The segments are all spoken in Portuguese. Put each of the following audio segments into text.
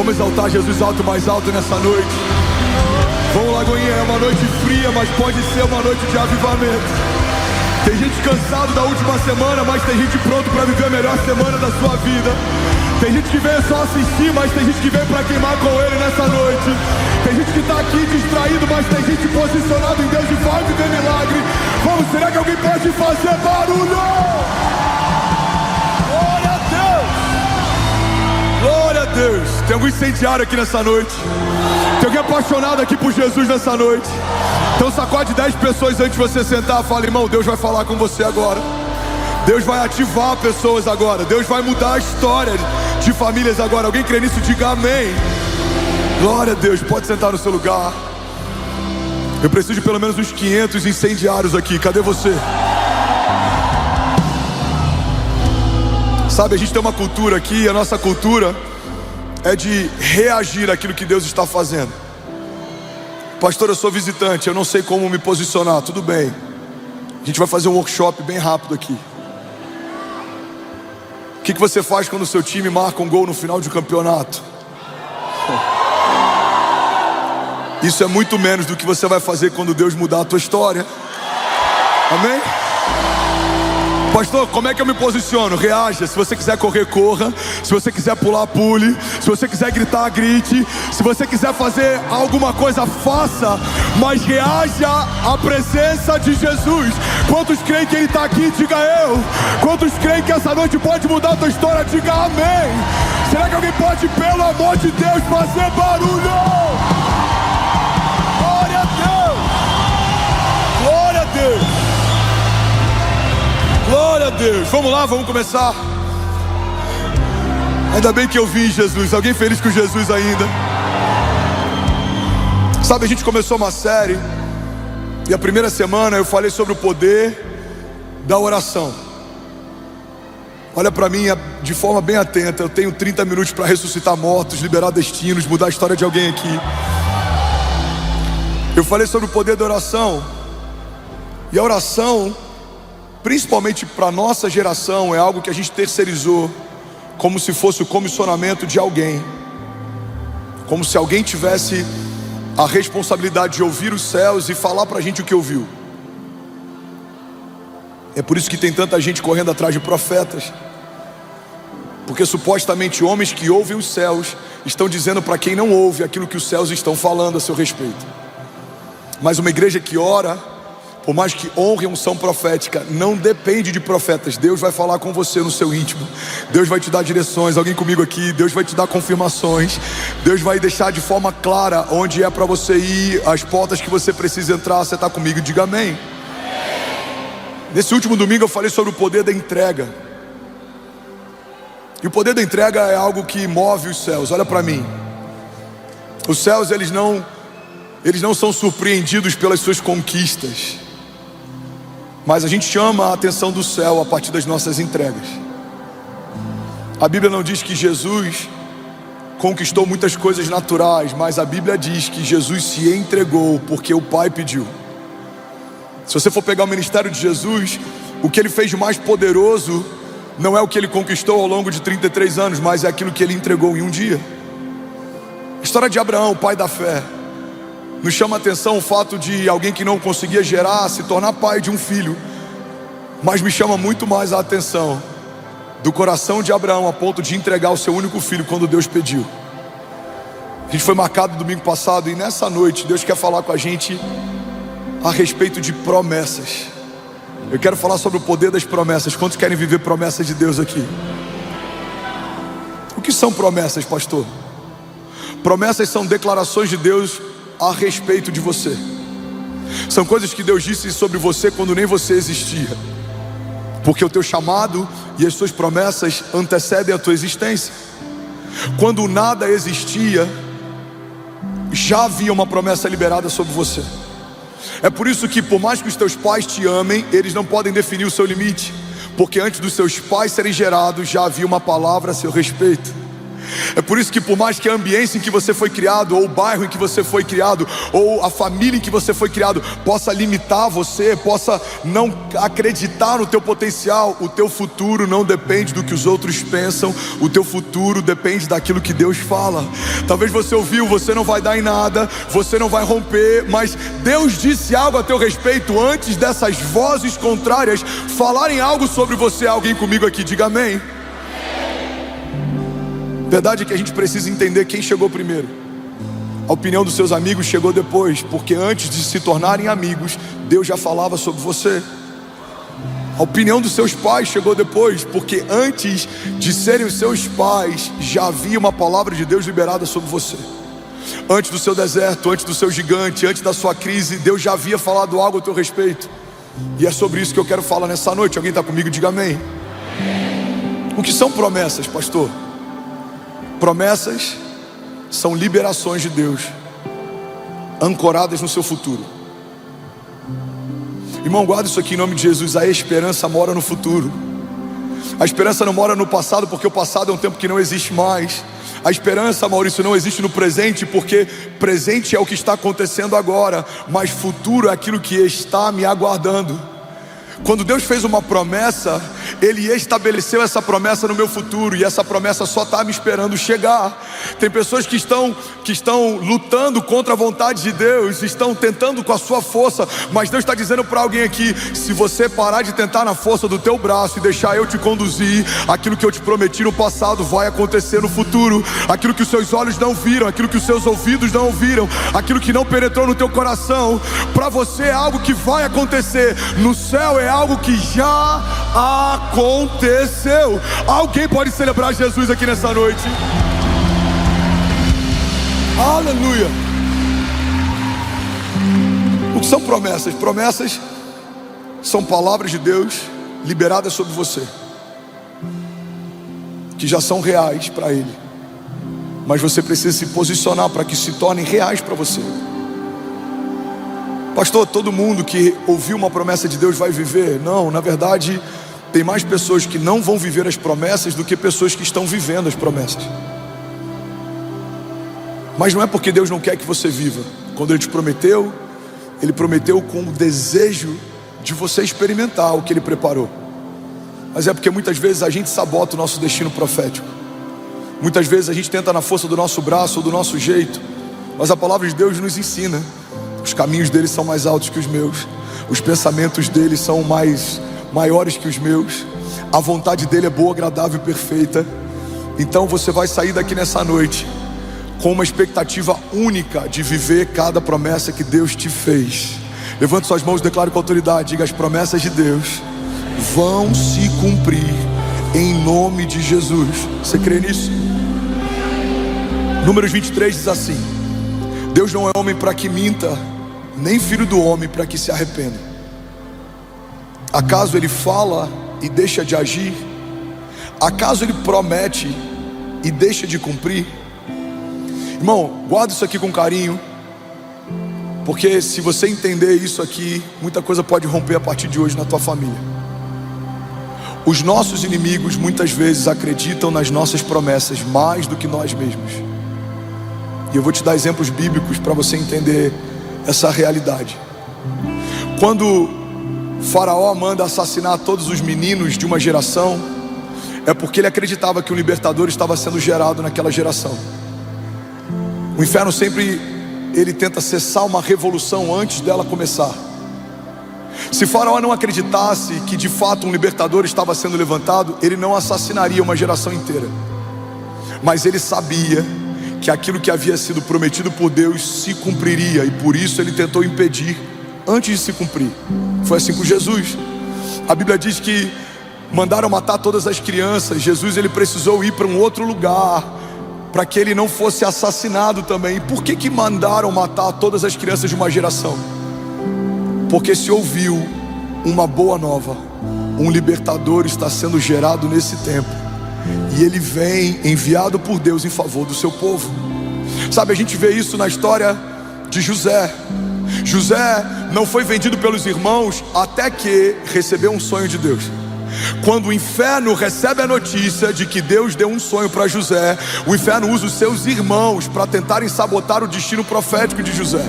Vamos exaltar Jesus alto, mais alto nessa noite. Vamos, Lagoinha, é uma noite fria, mas pode ser uma noite de avivamento. Tem gente cansado da última semana, mas tem gente pronto para viver a melhor semana da sua vida. Tem gente que veio só assistir, mas tem gente que veio para queimar com ele nessa noite. Tem gente que tá aqui distraído, mas tem gente posicionada em Deus e vai viver milagre. Vamos, será que alguém pode fazer barulho? Glória a Deus! Glória a Deus! Tem algum incendiário aqui nessa noite? Tem alguém apaixonado aqui por Jesus nessa noite? Então sacode 10 pessoas antes de você sentar. Fala, irmão, Deus vai falar com você agora. Deus vai ativar pessoas agora. Deus vai mudar a história de famílias agora. Alguém crê nisso? Diga amém. Glória a Deus. Pode sentar no seu lugar. Eu preciso de pelo menos uns 500 incendiários aqui. Cadê você? Sabe, a gente tem uma cultura aqui. A nossa cultura é de reagir àquilo que Deus está fazendo. Pastor, eu sou visitante, eu não sei como me posicionar. Tudo bem, a gente vai fazer um workshop bem rápido aqui. O que você faz quando o seu time marca um gol no final de um campeonato? Isso é muito menos do que você vai fazer quando Deus mudar a tua história. Amém? Pastor, como é que eu me posiciono? Reaja. Se você quiser correr, corra. Se você quiser pular, pule. Se você quiser gritar, grite. Se você quiser fazer alguma coisa, faça. Mas reaja à presença de Jesus. Quantos creem que Ele está aqui? Diga eu. Quantos creem que essa noite pode mudar a tua história? Diga amém. Será que alguém pode, pelo amor de Deus, fazer barulho? Glória a Deus. Glória a Deus. Glória a Deus. Vamos lá, vamos começar. Ainda bem que eu vi Jesus. Alguém feliz com Jesus ainda? Sabe, a gente começou uma série e a primeira semana eu falei sobre o poder da oração. Olha para mim de forma bem atenta. Eu tenho 30 minutos para ressuscitar mortos, liberar destinos, mudar a história de alguém aqui. Eu falei sobre o poder da oração. E a oração, principalmente para a nossa geração, é algo que a gente terceirizou como se fosse o comissionamento de alguém. Como se alguém tivesse a responsabilidade de ouvir os céus e falar para a gente o que ouviu. É por isso que tem tanta gente correndo atrás de profetas. Porque supostamente homens que ouvem os céus estão dizendo para quem não ouve aquilo que os céus estão falando a seu respeito. Mas uma igreja que ora, por mais que honre a unção profética, não depende de profetas. Deus vai falar com você no seu íntimo. Deus vai te dar direções. Alguém comigo aqui? Deus vai te dar confirmações. Deus vai deixar de forma clara onde é para você ir, as portas que você precisa entrar. Você está comigo? Diga amém. Nesse último domingo eu falei sobre o poder da entrega. E o poder da entrega é algo que move os céus. Olha para mim. Os céus, eles não são surpreendidos pelas suas conquistas. Mas a gente chama a atenção do céu a partir das nossas entregas. A Bíblia não diz que Jesus conquistou muitas coisas naturais, mas a Bíblia diz que Jesus se entregou porque o Pai pediu. Se você for pegar o ministério de Jesus, o que Ele fez de mais poderoso não é o que Ele conquistou ao longo de 33 anos, mas é aquilo que Ele entregou em um dia. A história de Abraão, o pai da fé, nos chama a atenção o fato de alguém que não conseguia gerar se tornar pai de um filho. Mas me chama muito mais a atenção do coração de Abraão a ponto de entregar o seu único filho quando Deus pediu. A gente foi marcado domingo passado e nessa noite Deus quer falar com a gente a respeito de promessas. Eu quero falar sobre o poder das promessas. Quantos querem viver promessas de Deus aqui? O que são promessas, pastor? Promessas são declarações de Deus a respeito de você. São coisas que Deus disse sobre você quando nem você existia. Porque o teu chamado e as suas promessas antecedem a tua existência. Quando nada existia, já havia uma promessa liberada sobre você. É por isso que, por mais que os teus pais te amem, eles não podem definir o seu limite. Porque antes dos seus pais serem gerados, já havia uma palavra a seu respeito. É por isso que, por mais que a ambiência em que você foi criado, ou o bairro em que você foi criado, ou a família em que você foi criado, possa limitar você, possa não acreditar no teu potencial, o teu futuro não depende do que os outros pensam, o teu futuro depende daquilo que Deus fala. Talvez você ouviu, você não vai dar em nada, você não vai romper, mas Deus disse algo a teu respeito antes dessas vozes contrárias falarem algo sobre você. Alguém comigo aqui, diga amém. Verdade é que a gente precisa entender quem chegou primeiro. A opinião dos seus amigos chegou depois, porque antes de se tornarem amigos, Deus já falava sobre você. A opinião dos seus pais chegou depois, porque antes de serem os seus pais, já havia uma palavra de Deus liberada sobre você. Antes do seu deserto, antes do seu gigante, antes da sua crise, Deus já havia falado algo a teu respeito. E é sobre isso que eu quero falar nessa noite. Alguém está comigo? Diga amém. O que são promessas, pastor? Promessas são liberações de Deus, ancoradas no seu futuro. Irmão, guarda isso aqui em nome de Jesus. A esperança mora no futuro. A esperança não mora no passado, porque o passado é um tempo que não existe mais. A esperança, Maurício, não existe no presente, porque presente é o que está acontecendo agora, mas futuro é aquilo que está me aguardando. Quando Deus fez uma promessa, Ele estabeleceu essa promessa no meu futuro, e essa promessa só está me esperando chegar. Tem pessoas que estão lutando contra a vontade de Deus, estão tentando com a sua força, mas Deus está dizendo para alguém aqui: se você parar de tentar na força do teu braço e deixar eu te conduzir, aquilo que eu te prometi no passado vai acontecer no futuro. Aquilo que os seus olhos não viram, aquilo que os seus ouvidos não ouviram, aquilo que não penetrou no teu coração, para você é algo que vai acontecer. No céu é algo que já aconteceu. Alguém pode celebrar Jesus aqui nessa noite? Aleluia. O que são promessas? Promessas são palavras de Deus liberadas sobre você, que já são reais para Ele, mas você precisa se posicionar para que se tornem reais para você. Pastor, todo mundo que ouviu uma promessa de Deus vai viver? Não, na verdade, tem mais pessoas que não vão viver as promessas do que pessoas que estão vivendo as promessas. Mas não é porque Deus não quer que você viva. Quando Ele te prometeu, Ele prometeu com o desejo de você experimentar o que Ele preparou. Mas é porque muitas vezes a gente sabota o nosso destino profético. Muitas vezes a gente tenta na força do nosso braço ou do nosso jeito, mas a palavra de Deus nos ensina: os caminhos dele são mais altos que os meus, os pensamentos dele são maiores que os meus, a vontade dele é boa, agradável e perfeita. Então você vai sair daqui nessa noite com uma expectativa única de viver cada promessa que Deus te fez. Levante suas mãos e declare com autoridade: diga, as promessas de Deus vão se cumprir em nome de Jesus. Você crê nisso? Números 23 diz assim: Deus não é homem para que minta, nem filho do homem para que se arrependa. Acaso Ele fala e deixa de agir? Acaso Ele promete e deixa de cumprir? Irmão, guarda isso aqui com carinho, porque se você entender isso aqui, muita coisa pode romper a partir de hoje na tua família. Os nossos inimigos muitas vezes acreditam nas nossas promessas mais do que nós mesmos. E eu vou te dar exemplos bíblicos para você entender essa realidade. Quando Faraó manda assassinar todos os meninos de uma geração, é porque ele acreditava que o libertador estava sendo gerado naquela geração. O inferno sempre ele tenta cessar uma revolução antes dela começar. Se Faraó não acreditasse que de fato um libertador estava sendo levantado, ele não assassinaria uma geração inteira. Mas ele sabia que aquilo que havia sido prometido por Deus se cumpriria, e por isso ele tentou impedir antes de se cumprir. Foi assim com Jesus. A Bíblia diz que mandaram matar todas as crianças. Jesus ele precisou ir para um outro lugar para que ele não fosse assassinado também. E por que mandaram matar todas as crianças de uma geração? Porque se ouviu uma boa nova: um libertador está sendo gerado nesse tempo, e ele vem enviado por Deus em favor do seu povo. Sabe, a gente vê isso na história de José. José não foi vendido pelos irmãos até que recebeu um sonho de Deus. Quando o inferno recebe a notícia de que Deus deu um sonho para José, o inferno usa os seus irmãos para tentarem sabotar o destino profético de José.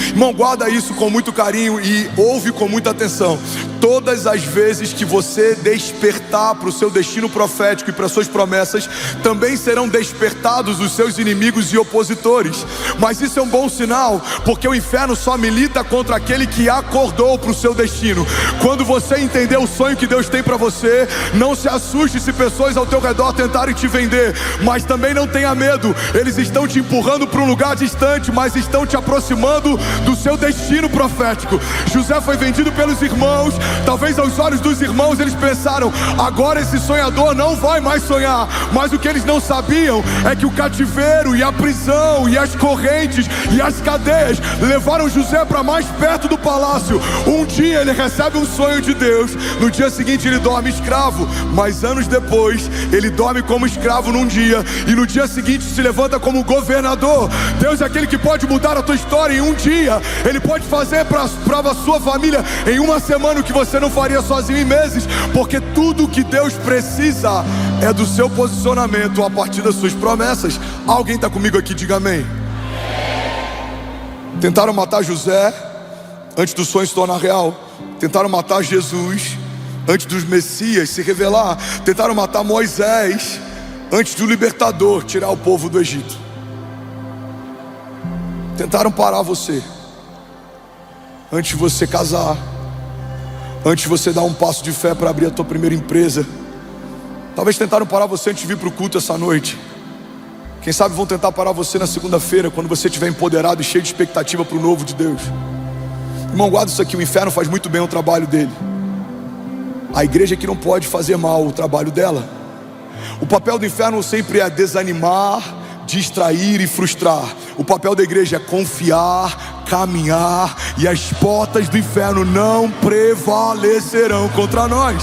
Irmão, guarda isso com muito carinho e ouve com muita atenção. Todas as vezes que você despertar para o seu destino profético e para suas promessas, também serão despertados os seus inimigos e opositores. Mas isso é um bom sinal, porque o inferno só milita contra aquele que acordou para o seu destino. Quando você entender o sonho que Deus tem para você, não se assuste se pessoas ao teu redor tentarem te vender, mas também não tenha medo. Eles estão te empurrando para um lugar distante, mas estão te aproximando do seu destino profético. José foi vendido pelos irmãos. Talvez aos olhos dos irmãos eles pensaram: agora esse sonhador não vai mais sonhar. Mas o que eles não sabiam é que o cativeiro e a prisão e as correntes e as cadeias levaram José para mais perto do palácio. Um dia ele recebe um sonho de Deus, no dia seguinte ele dorme escravo, mas anos depois ele dorme como escravo num dia, e no dia seguinte se levanta como governador. Deus é aquele que pode mudar a tua história em um dia. Ele pode fazer para a sua família em uma semana o que você não faria sozinho em meses, porque tudo que Deus precisa é do seu posicionamento a partir das suas promessas. Alguém está comigo aqui? Diga amém. Tentaram matar José antes do sonho se tornar real. Tentaram matar Jesus antes dos Messias se revelar. Tentaram matar Moisés antes do libertador tirar o povo do Egito. Tentaram parar você antes de você casar, antes de você dar um passo de fé para abrir a tua primeira empresa. Talvez tentaram parar você antes de vir para o culto essa noite. Quem sabe vão tentar parar você na segunda-feira, quando você estiver empoderado e cheio de expectativa para o novo de Deus. Irmão, guarda isso aqui: o inferno faz muito bem o trabalho dele. A igreja que não pode fazer mal o trabalho dela. O papel do inferno sempre é desanimar, distrair e frustrar. O papel da igreja é confiar, caminhar, e as portas do inferno não prevalecerão contra nós.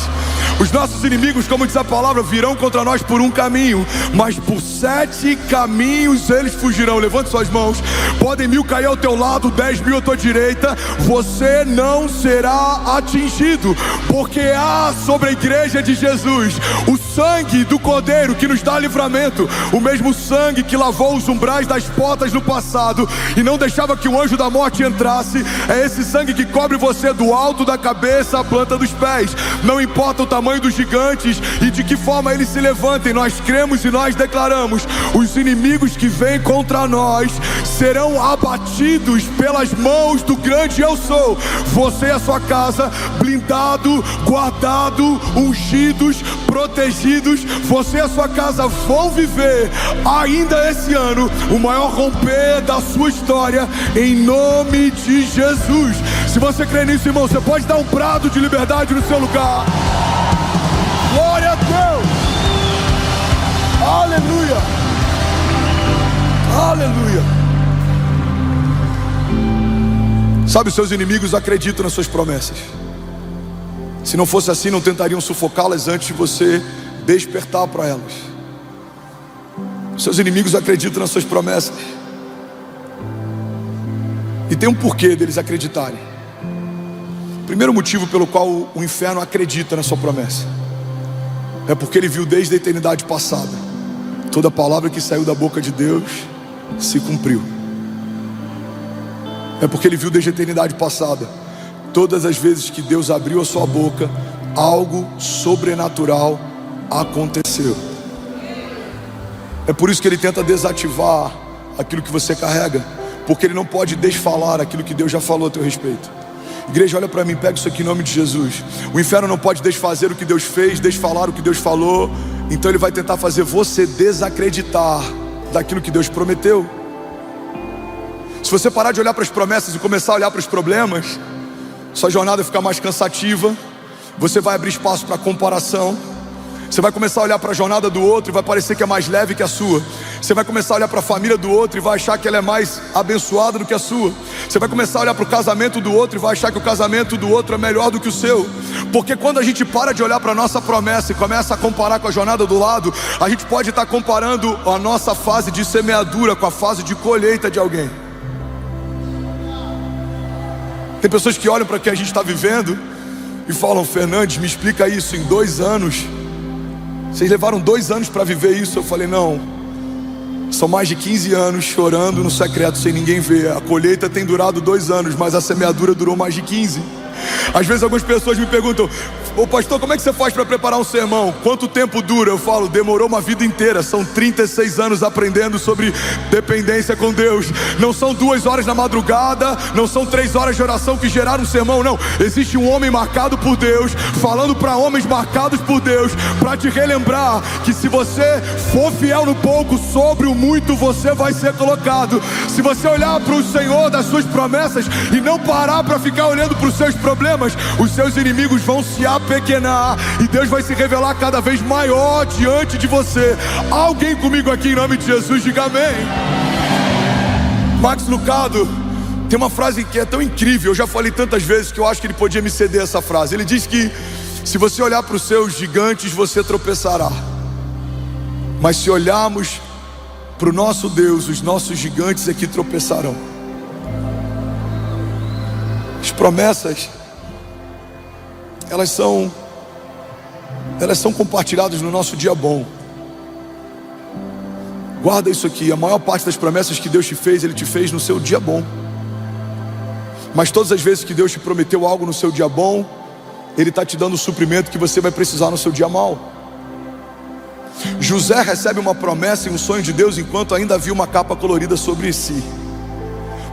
Os nossos inimigos, como diz a palavra, virão contra nós por um caminho, mas por 7 caminhos eles fugirão. Levante suas mãos. Podem 1000 cair ao teu lado, 10.000 à tua direita, você não será atingido, porque há sobre a igreja de Jesus o sangue do Cordeiro que nos dá livramento. O mesmo sangue que lavou os umbrais das portas no passado e não deixava que o anjo da morte entrasse, é esse sangue que cobre você do alto da cabeça à planta dos pés. Não importa o tamanho dos gigantes e de que forma eles se levantem, nós cremos e nós declaramos: os inimigos que vêm contra nós serão abatidos pelas mãos do grande eu sou. Você e a sua casa, blindado, guardado, ungidos, protegidos. Você e a sua casa vão viver ainda esse ano o maior romper da sua história, em nome de Jesus. Se você crê nisso, irmão, você pode dar um brado de liberdade no seu lugar. Glória a Deus. Aleluia. Aleluia. Sabe, os seus inimigos acreditam nas suas promessas. Se não fosse assim, não tentariam sufocá-las antes de você despertar para elas. Os seus inimigos acreditam nas suas promessas. E tem um porquê deles acreditarem. O primeiro motivo pelo qual o inferno acredita na sua promessa é porque ele viu desde a eternidade passada toda palavra que saiu da boca de Deus se cumpriu. É porque ele viu desde a eternidade passada todas as vezes que Deus abriu a sua boca, algo sobrenatural aconteceu. É por isso que ele tenta desativar aquilo que você carrega, porque ele não pode desfalar aquilo que Deus já falou a teu respeito. Igreja, olha para mim, pega isso aqui em nome de Jesus. O inferno não pode desfazer o que Deus fez, desfalar o que Deus falou. Então ele vai tentar fazer você desacreditar daquilo que Deus prometeu. Se você parar de olhar para as promessas e começar a olhar para os problemas, sua jornada vai ficar mais cansativa. Você vai abrir espaço para comparação. Você vai começar a olhar para a jornada do outro e vai parecer que é mais leve que a sua. Você vai começar a olhar para a família do outro e vai achar que ela é mais abençoada do que a sua. Você vai começar a olhar para o casamento do outro e vai achar que o casamento do outro é melhor do que o seu. Porque quando a gente para de olhar para a nossa promessa e começa a comparar com a jornada do lado, a gente pode estar comparando a nossa fase de semeadura com a fase de colheita de alguém. Tem pessoas que olham para o que a gente está vivendo e falam: Fernandes, me explica isso em 2 anos. Vocês levaram 2 anos para viver isso. Eu falei: não, são mais de 15 anos chorando no secreto sem ninguém ver. A colheita tem durado 2 anos, mas a semeadura durou mais de 15. Às vezes algumas pessoas me perguntam: ô pastor, como é que você faz para preparar um sermão? Quanto tempo dura? Eu falo: demorou uma vida inteira. São 36 anos aprendendo sobre dependência com Deus. Não são 2 horas na madrugada, não são 3 horas de oração que geraram um sermão, não. Existe um homem marcado por Deus, falando para homens marcados por Deus, para te relembrar que se você for fiel no pouco, sobre o muito você vai ser colocado. Se você olhar para o Senhor das suas promessas e não parar para ficar olhando para os seus problemas, os seus inimigos vão se apequenar e Deus vai se revelar cada vez maior diante de você. Alguém comigo aqui em nome de Jesus, diga amém. Max Lucado tem uma frase que é tão incrível, eu já falei tantas vezes que eu acho que ele podia me ceder essa frase. Ele diz que se você olhar para os seus gigantes, você tropeçará, mas se olharmos para o nosso Deus, os nossos gigantes é que tropeçarão. As promessas, elas são compartilhadas no nosso dia bom. Guarda isso aqui: a maior parte das promessas que Deus te fez, Ele te fez no seu dia bom. Mas todas as vezes que Deus te prometeu algo no seu dia bom, Ele está te dando o suprimento que você vai precisar no seu dia mau. José recebe uma promessa e um sonho de Deus enquanto ainda havia uma capa colorida sobre si.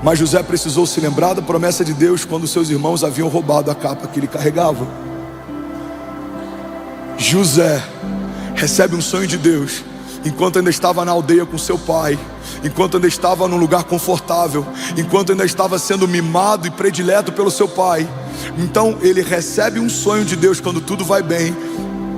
Mas José precisou se lembrar da promessa de Deus quando seus irmãos haviam roubado a capa que ele carregava. José recebe um sonho de Deus enquanto ainda estava na aldeia com seu pai, enquanto ainda estava num lugar confortável, enquanto ainda estava sendo mimado e predileto pelo seu pai. Então ele recebe um sonho de Deus quando tudo vai bem,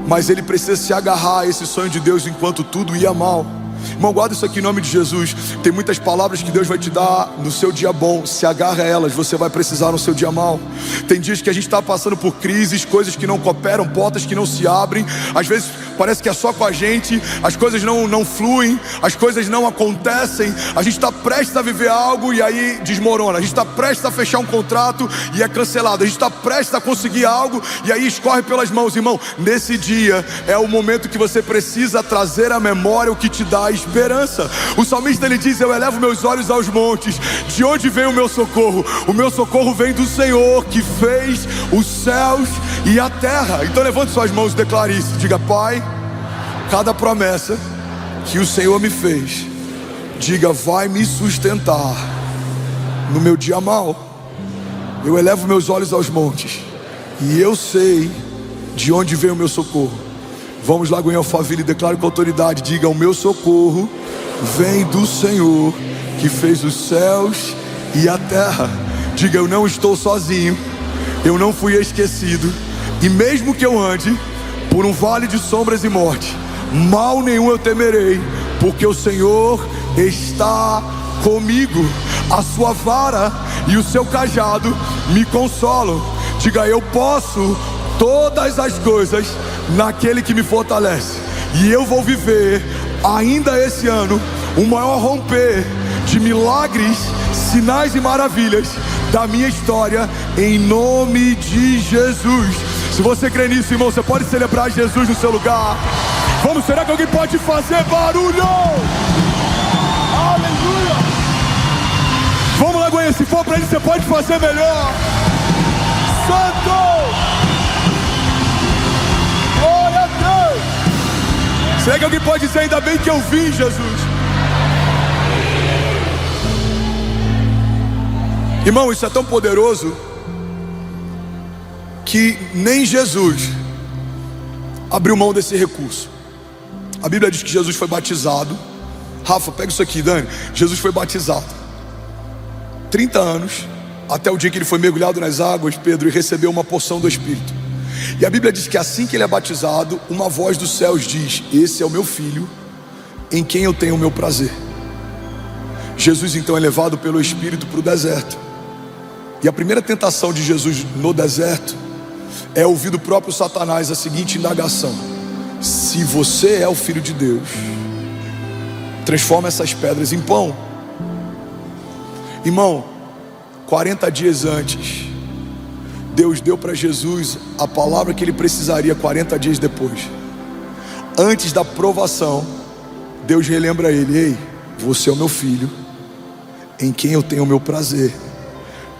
mas ele precisa se agarrar a esse sonho de Deus enquanto tudo ia mal. Irmão, guarda isso aqui em nome de Jesus. Tem muitas palavras que Deus vai te dar no seu dia bom. Se agarra a elas, você vai precisar no seu dia mal. Tem dias que a gente está passando por crises, coisas que não cooperam, portas que não se abrem. Às vezes parece que é só com a gente, as coisas não fluem, as coisas não acontecem. A gente está prestes a viver algo e aí desmorona. A gente está prestes a fechar um contrato e é cancelado. A gente está prestes a conseguir algo e aí escorre pelas mãos. Irmão, nesse dia é o momento que você precisa trazer à memória o que te dá esperança. O salmista, ele diz: eu elevo meus olhos aos montes, de onde vem o meu socorro? O meu socorro vem do Senhor, que fez os céus e a terra. Então levante suas mãos e declare isso. Diga: Pai, cada promessa que o Senhor me fez, diga, vai me sustentar no meu dia mau. Eu elevo meus olhos aos montes e eu sei de onde vem o meu socorro. Vamos lá, Goiânia Alphaville, declaro com autoridade. Diga: o meu socorro vem do Senhor, que fez os céus e a terra. Diga: eu não estou sozinho, eu não fui esquecido. E mesmo que eu ande por um vale de sombras e morte, mal nenhum eu temerei, porque o Senhor está comigo. A sua vara e o seu cajado me consolam. Diga: eu posso todas as coisas naquele que me fortalece. E eu vou viver ainda esse ano o maior romper de milagres, sinais e maravilhas da minha história, em nome de Jesus. Se você crê nisso, irmão, você pode celebrar Jesus no seu lugar. Vamos, será que alguém pode fazer barulho? Aleluia! Vamos lá, Goiânia, se for pra ele, você pode fazer melhor. Santo! Será que alguém pode dizer: ainda bem que eu vim, Jesus? Irmão, isso é tão poderoso que nem Jesus abriu mão desse recurso. A Bíblia diz que Jesus foi batizado. Rafa, pega isso aqui, Dani. Jesus foi batizado 30 anos, até o dia que ele foi mergulhado nas águas, Pedro, e recebeu uma porção do Espírito. E a Bíblia diz que assim que ele é batizado, uma voz dos céus diz: esse é o meu filho, em quem eu tenho o meu prazer. Jesus então é levado pelo Espírito para o deserto. E a primeira tentação de Jesus no deserto é ouvir do próprio Satanás a seguinte indagação: se você é o Filho de Deus, transforma essas pedras em pão. Irmão, 40 dias antes Deus deu para Jesus a palavra que ele precisaria 40 dias depois. Antes da provação, Deus relembra ele: ei, você é o meu filho, em quem eu tenho o meu prazer.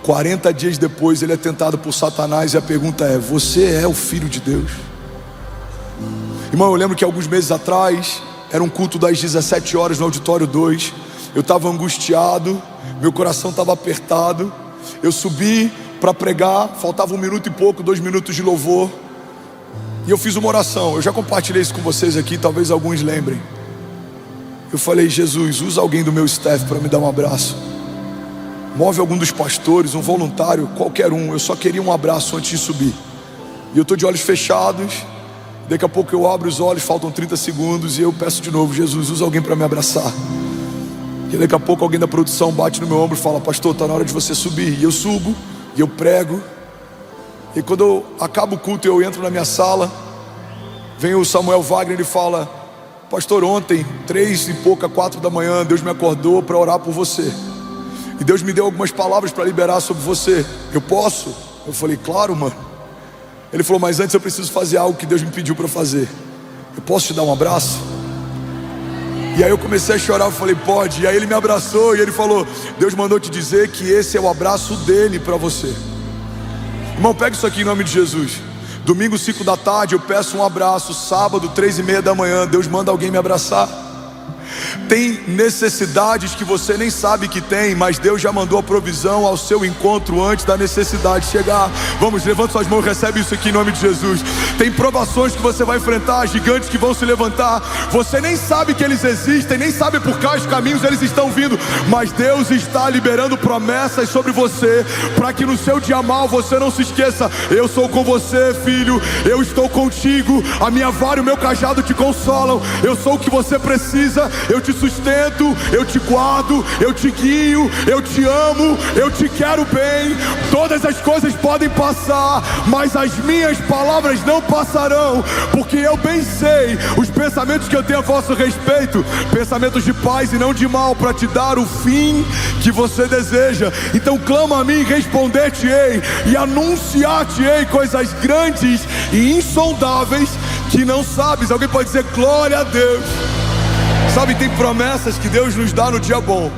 40 dias depois ele é tentado por Satanás e a pergunta é: você é o filho de Deus? Irmão, eu lembro que alguns meses atrás era um culto das 17 horas no Auditório 2. Eu estava angustiado, meu coração estava apertado. Eu subi para pregar, faltava 1 minuto e pouco, 2 minutos de louvor, e eu fiz uma oração. Eu já compartilhei isso com vocês aqui, talvez alguns lembrem. Eu falei: Jesus, usa alguém do meu staff para me dar um abraço. Move algum dos pastores, um voluntário, qualquer um. Eu só queria um abraço antes de subir. E eu estou de olhos fechados. Daqui a pouco eu abro os olhos, faltam 30 segundos, e eu peço de novo: Jesus, usa alguém para me abraçar. E daqui a pouco alguém da produção bate no meu ombro e fala: pastor, está na hora de você subir. E eu subo, e eu prego. E quando eu acabo o culto, eu entro na minha sala. Vem o Samuel Wagner e fala: pastor, ontem, 3 e pouca, 4 da manhã, Deus me acordou para orar por você. E Deus me deu algumas palavras para liberar sobre você. Eu posso? Eu falei: claro, mano. Ele falou: mas antes eu preciso fazer algo que Deus me pediu para fazer. Eu posso te dar um abraço? E aí eu comecei a chorar, eu falei: pode. E aí ele me abraçou e ele falou: Deus mandou te dizer que esse é o abraço dele para você. Irmão, pega isso aqui em nome de Jesus. Domingo 5 da tarde eu peço um abraço. Sábado 3:30 da manhã Deus manda alguém me abraçar. Tem necessidades que você nem sabe que tem, mas Deus já mandou a provisão ao seu encontro antes da necessidade chegar. Vamos, levanta suas mãos, recebe isso aqui em nome de Jesus. Tem provações que você vai enfrentar, gigantes que vão se levantar. Você nem sabe que eles existem, nem sabe por quais caminhos eles estão vindo, mas Deus está liberando promessas sobre você, para que no seu dia mal você não se esqueça: eu sou com você, filho, eu estou contigo, a minha vara e o meu cajado te consolam. Eu sou o que você precisa, eu te sustento, eu te guardo, eu te guio, eu te amo, eu te quero bem. Todas as coisas podem passar, mas as minhas palavras não passarão, porque eu bem sei os pensamentos que eu tenho a vosso respeito, pensamentos de paz e não de mal, para te dar o fim que você deseja. Então clama a mim, responder-te-ei e anunciar-te-ei coisas grandes e insondáveis que não sabes. Alguém pode dizer glória a Deus? Sabe, tem promessas que Deus nos dá no dia bom,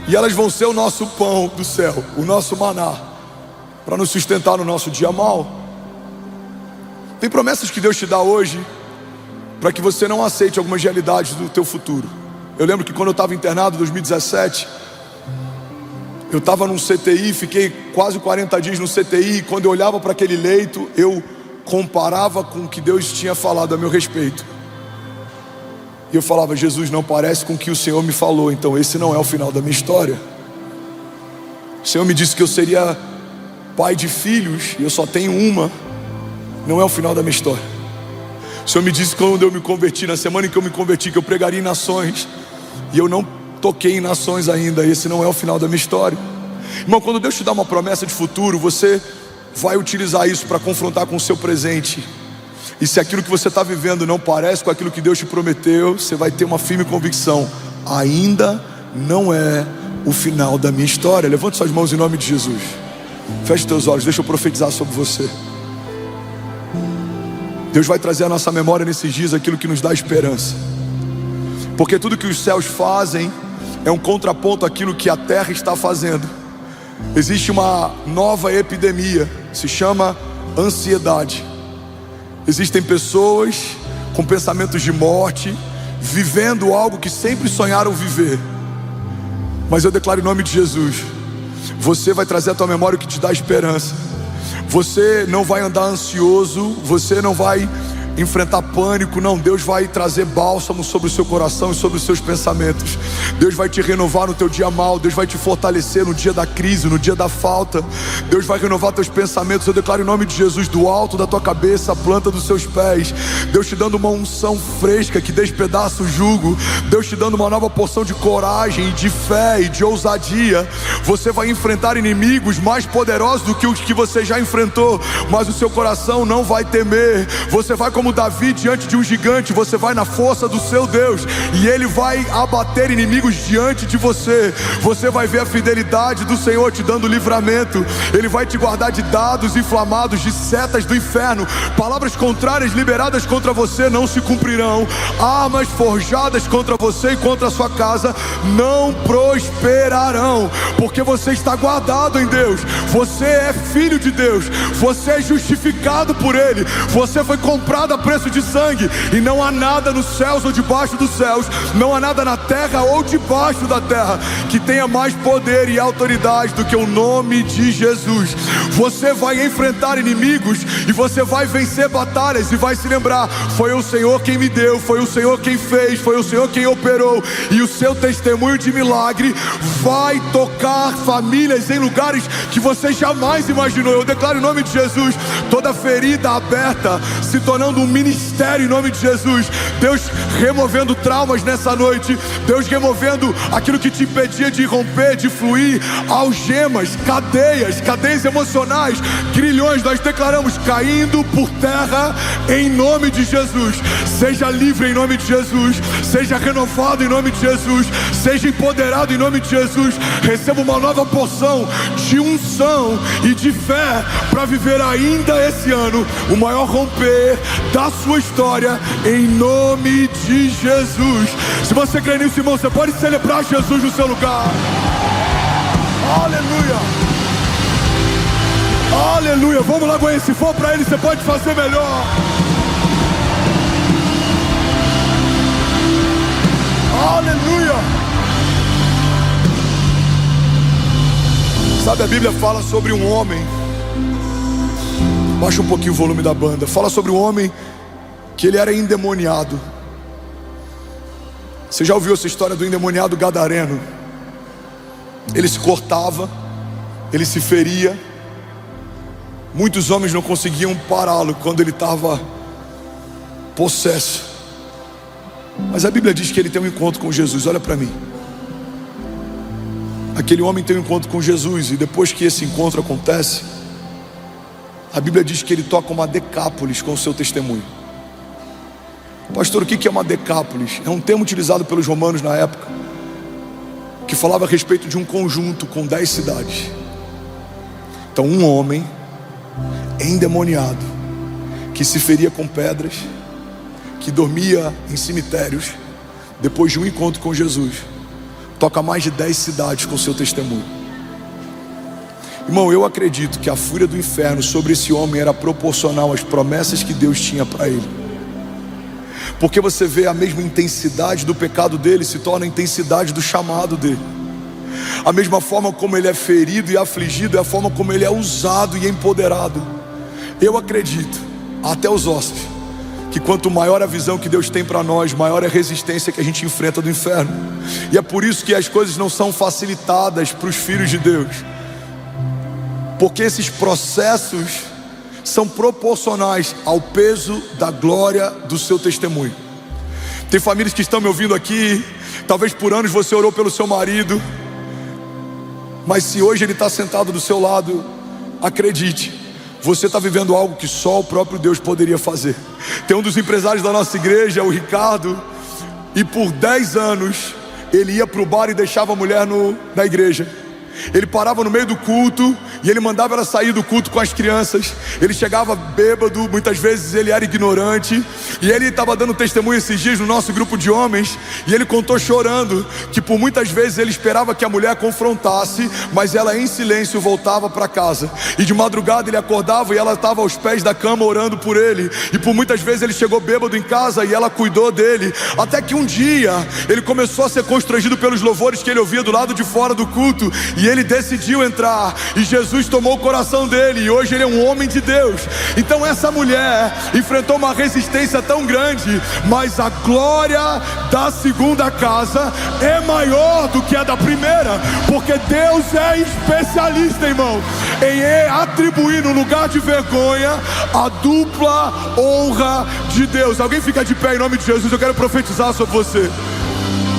e elas vão ser o nosso pão do céu, o nosso maná, para nos sustentar no nosso dia mal. Tem promessas que Deus te dá hoje, para que você não aceite algumas realidades do teu futuro. Eu lembro que quando eu estava internado em 2017, eu estava num CTI, fiquei quase 40 dias no CTI, e quando eu olhava para aquele leito, eu comparava com o que Deus tinha falado a meu respeito. E eu falava: Jesus, não parece com o que o Senhor me falou, então esse não é o final da minha história. O Senhor me disse que eu seria pai de filhos, e eu só tenho uma. Não é o final da minha história. O Senhor me disse quando eu me converti, na semana em que eu me converti, que eu pregaria em nações, e eu não toquei em nações ainda. Esse não é o final da minha história. Irmão, quando Deus te dá uma promessa de futuro, você vai utilizar isso para confrontar com o seu presente. E se aquilo que você está vivendo não parece com aquilo que Deus te prometeu, você vai ter uma firme convicção: ainda não é o final da minha história. Levante suas mãos em nome de Jesus. Feche teus olhos, deixa eu profetizar sobre você. Deus vai trazer à nossa memória nesses dias aquilo que nos dá esperança, porque tudo que os céus fazem é um contraponto àquilo que a terra está fazendo. Existe uma nova epidemia, se chama ansiedade. Existem pessoas com pensamentos de morte, vivendo algo que sempre sonharam viver. Mas eu declaro em nome de Jesus: você vai trazer à tua memória o que te dá esperança. Você não vai andar ansioso, você não vai enfrentar pânico, não. Deus vai trazer bálsamo sobre o seu coração e sobre os seus pensamentos. Deus vai te renovar no teu dia mal. Deus vai te fortalecer no dia da crise, no dia da falta. Deus vai renovar teus pensamentos. Eu declaro em nome de Jesus, do alto da tua cabeça à planta dos seus pés, Deus te dando uma unção fresca que despedaça o jugo. Deus te dando uma nova porção de coragem, de fé e de ousadia. Você vai enfrentar inimigos mais poderosos do que os que você já enfrentou, mas o seu coração não vai temer. Você vai como como Davi diante de um gigante, você vai na força do seu Deus, e Ele vai abater inimigos diante de você. Você vai ver a fidelidade do Senhor te dando livramento. Ele vai te guardar de dados inflamados, de setas do inferno. Palavras contrárias liberadas contra você não se cumprirão. Armas forjadas contra você e contra a sua casa não prosperarão, porque você está guardado em Deus. Você é filho de Deus, você é justificado por Ele, você foi comprado a preço de sangue, e não há nada nos céus ou debaixo dos céus, não há nada na terra ou debaixo da terra que tenha mais poder e autoridade do que o nome de Jesus. Você vai enfrentar inimigos e você vai vencer batalhas e vai se lembrar: foi o Senhor quem me deu, foi o Senhor quem fez, foi o Senhor quem operou. E o seu testemunho de milagre vai tocar famílias em lugares que você jamais imaginou. Eu declaro em nome de Jesus, toda ferida aberta se tornando um ministério em nome de Jesus. Deus removendo traumas nessa noite, Deus removendo aquilo que te impedia de romper, de fluir, algemas, cadeias emocionais, grilhões, nós declaramos caindo por terra em nome de Jesus. Seja livre em nome de Jesus, seja renovado em nome de Jesus, seja empoderado em nome de Jesus. Receba uma nova porção de unção e de fé para viver ainda esse ano o maior romper da sua história em nome de Jesus. Se você crê nisso, irmão, você pode celebrar Jesus no seu lugar. Aleluia, aleluia. Vamos lá, Goiânia, se for para Ele, você pode fazer melhor. Aleluia. Sabe, a Bíblia fala sobre um homem, baixa um pouquinho o volume da banda, fala sobre um homem que ele era endemoniado. Você já ouviu essa história do endemoniado gadareno? Ele se cortava, ele se feria, muitos homens não conseguiam pará-lo quando ele estava possesso. Mas a Bíblia diz que ele tem um encontro com Jesus. Olha para mim. Aquele homem tem um encontro com Jesus, e depois que esse encontro acontece, a Bíblia diz que ele toca uma decápolis com o seu testemunho. Pastor, o que é uma decápolis? É um termo utilizado pelos romanos na época, que falava a respeito de um conjunto com 10 cidades. Então, um homem endemoniado, que se feria com pedras, que dormia em cemitérios, depois de um encontro com Jesus, toca mais de 10 cidades com seu testemunho. Irmão, eu acredito que a fúria do inferno sobre esse homem era proporcional às promessas que Deus tinha para ele. Porque você vê a mesma intensidade do pecado dele se torna a intensidade do chamado dele. A mesma forma como ele é ferido e afligido é a forma como ele é usado e empoderado. Eu acredito, até os ossos, que quanto maior a visão que Deus tem para nós, maior é a resistência que a gente enfrenta do inferno. E é por isso que as coisas não são facilitadas para os filhos de Deus, porque esses processos são proporcionais ao peso da glória do seu testemunho. Tem famílias que estão me ouvindo aqui, talvez por anos você orou pelo seu marido, mas se hoje ele está sentado do seu lado, acredite, você está vivendo algo que só o próprio Deus poderia fazer. Tem um dos empresários da nossa igreja, o Ricardo, e por 10 anos ele ia para o bar e deixava a mulher na igreja. Ele parava no meio do culto e ele mandava ela sair do culto com as crianças. Ele chegava bêbado, muitas vezes ele era ignorante. E ele estava dando testemunho esses dias no nosso grupo de homens, e ele contou chorando que por muitas vezes ele esperava que a mulher confrontasse, mas ela em silêncio voltava para casa. E de madrugada ele acordava e ela estava aos pés da cama orando por ele. E por muitas vezes ele chegou bêbado em casa e ela cuidou dele. Até que um dia ele começou a ser constrangido pelos louvores que ele ouvia do lado de fora do culto, e ele decidiu entrar, e Jesus tomou o coração dele, e hoje ele é um homem de Deus. Então essa mulher enfrentou uma resistência tão grande, mas a glória da segunda casa é maior do que a da primeira, porque Deus é especialista, irmão, em atribuir no lugar de vergonha a dupla honra de Deus. Alguém fica de pé em nome de Jesus? Eu quero profetizar sobre você.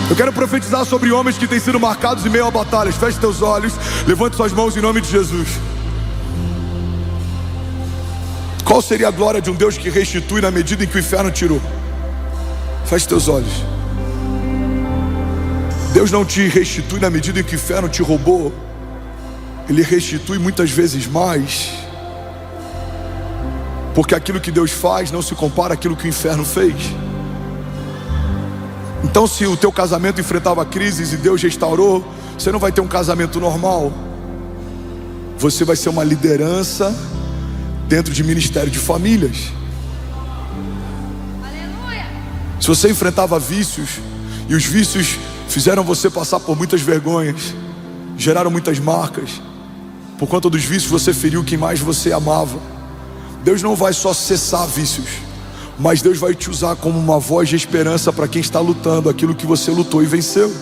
Eu quero profetizar sobre homens que têm sido marcados em meio a batalhas. Feche teus olhos, levante suas mãos em nome de Jesus. Qual seria a glória de um Deus que restitui na medida em que o inferno tirou? Feche teus olhos. Deus não te restitui na medida em que o inferno te roubou. Ele restitui muitas vezes mais, porque aquilo que Deus faz não se compara àquilo que o inferno fez. Então, se o teu casamento enfrentava crises e Deus restaurou, você não vai ter um casamento normal. Você vai ser uma liderança dentro de ministério de famílias. Aleluia. Se você enfrentava vícios, e os vícios fizeram você passar por muitas vergonhas, geraram muitas marcas, por conta dos vícios você feriu quem mais você amava. Deus não vai só cessar vícios, mas Deus vai te usar como uma voz de esperança para quem está lutando aquilo que você lutou e venceu.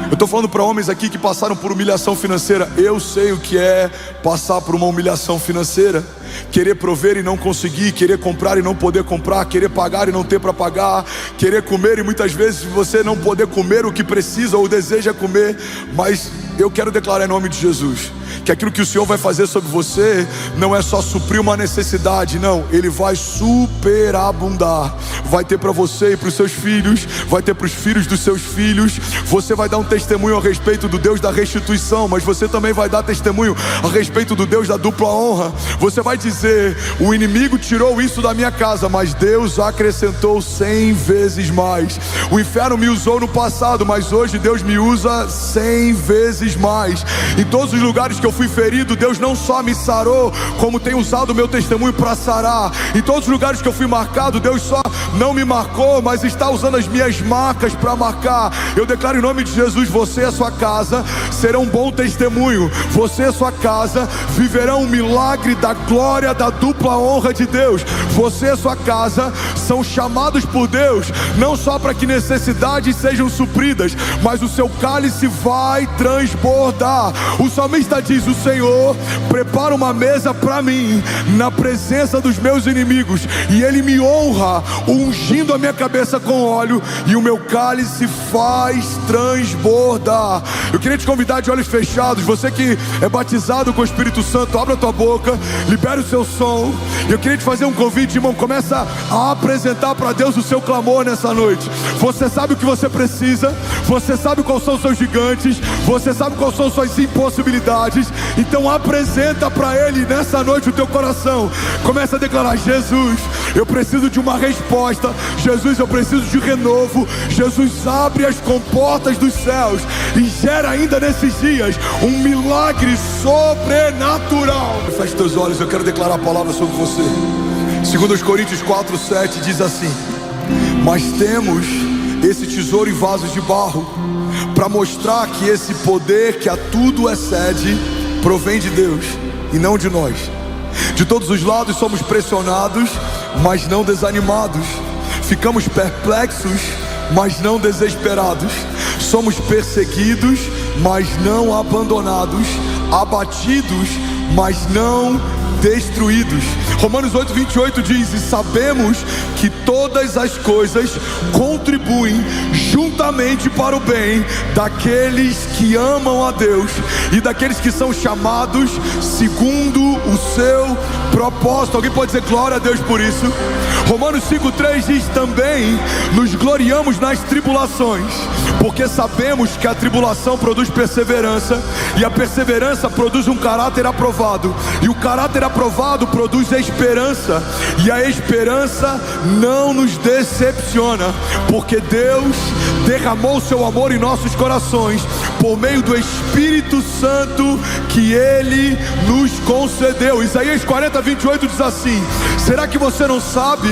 Eu estou falando para homens aqui que passaram por humilhação financeira. Eu sei o que é passar por uma humilhação financeira. Querer prover e não conseguir, querer comprar e não poder comprar, querer pagar e não ter para pagar, querer comer e muitas vezes você não poder comer o que precisa ou deseja comer. Mas eu quero declarar em nome de Jesus que aquilo que o Senhor vai fazer sobre você não é só suprir uma necessidade, não, Ele vai superabundar. Vai ter para você e para os seus filhos, vai ter para os filhos dos seus filhos. Você vai dar um testemunho a respeito do Deus da restituição, mas você também vai dar testemunho a respeito do Deus da dupla honra. Você vai dizer: o inimigo tirou isso da minha casa, mas Deus acrescentou 100 vezes mais. O inferno me usou no passado, mas hoje Deus me usa 100 vezes mais. Em todos os lugares que eu fui ferido, Deus não só me sarou, como tem usado o meu testemunho para sarar. Em todos os lugares que eu fui marcado, Deus só não me marcou, mas está usando as minhas marcas para marcar. Eu declaro em nome de Jesus: você e a sua casa serão um bom testemunho. Você e a sua casa viverão um milagre da glória da dupla honra de Deus. Você e a sua casa são chamados por Deus, não só para que necessidades sejam supridas, mas o seu cálice vai transbordar. O salmista diz: o Senhor prepara uma mesa para mim na presença dos meus inimigos, e Ele me honra, ungindo a minha cabeça com óleo, e o meu cálice faz transbordar. Eu queria te convidar de olhos fechados. Você que é batizado com o Espírito Santo, abra a tua boca, libera o seu som. Eu queria te fazer um convite, irmão. Começa a apresentar para Deus o seu clamor nessa noite. Você sabe o que você precisa, você sabe quais são os seus gigantes, você sabe quais são suas impossibilidades. Então apresenta para Ele nessa noite o teu coração. Começa a declarar: Jesus, eu preciso de uma resposta. Jesus, eu preciso de renovo. Jesus, abre as comportas dos céus e gera ainda nesses dias um milagre sobrenatural. Feche teus olhos, eu quero declarar a palavra sobre você. 2 Coríntios 4:7 diz assim: mas temos esse tesouro em vasos de barro, para mostrar que esse poder que a tudo excede provém de Deus e não de nós. De todos os lados somos pressionados, mas não desanimados. Ficamos perplexos, mas não desesperados. Somos perseguidos, mas não abandonados. Abatidos, mas não destruídos. Romanos 8:28 diz: e sabemos que todas as coisas contribuem juntamente para o bem daqueles que amam a Deus e daqueles que são chamados segundo o seu propósito. Alguém pode dizer glória a Deus por isso? Romanos 5:3 diz: também nos gloriamos nas tribulações, porque sabemos que a tribulação produz perseverança, e a perseverança produz um caráter aprovado, e o caráter aprovado produz esperança, e a esperança não nos decepciona, porque Deus derramou o seu amor em nossos corações por meio do Espírito Santo que Ele nos concedeu. Isaías 40:28 diz assim: será que você não sabe?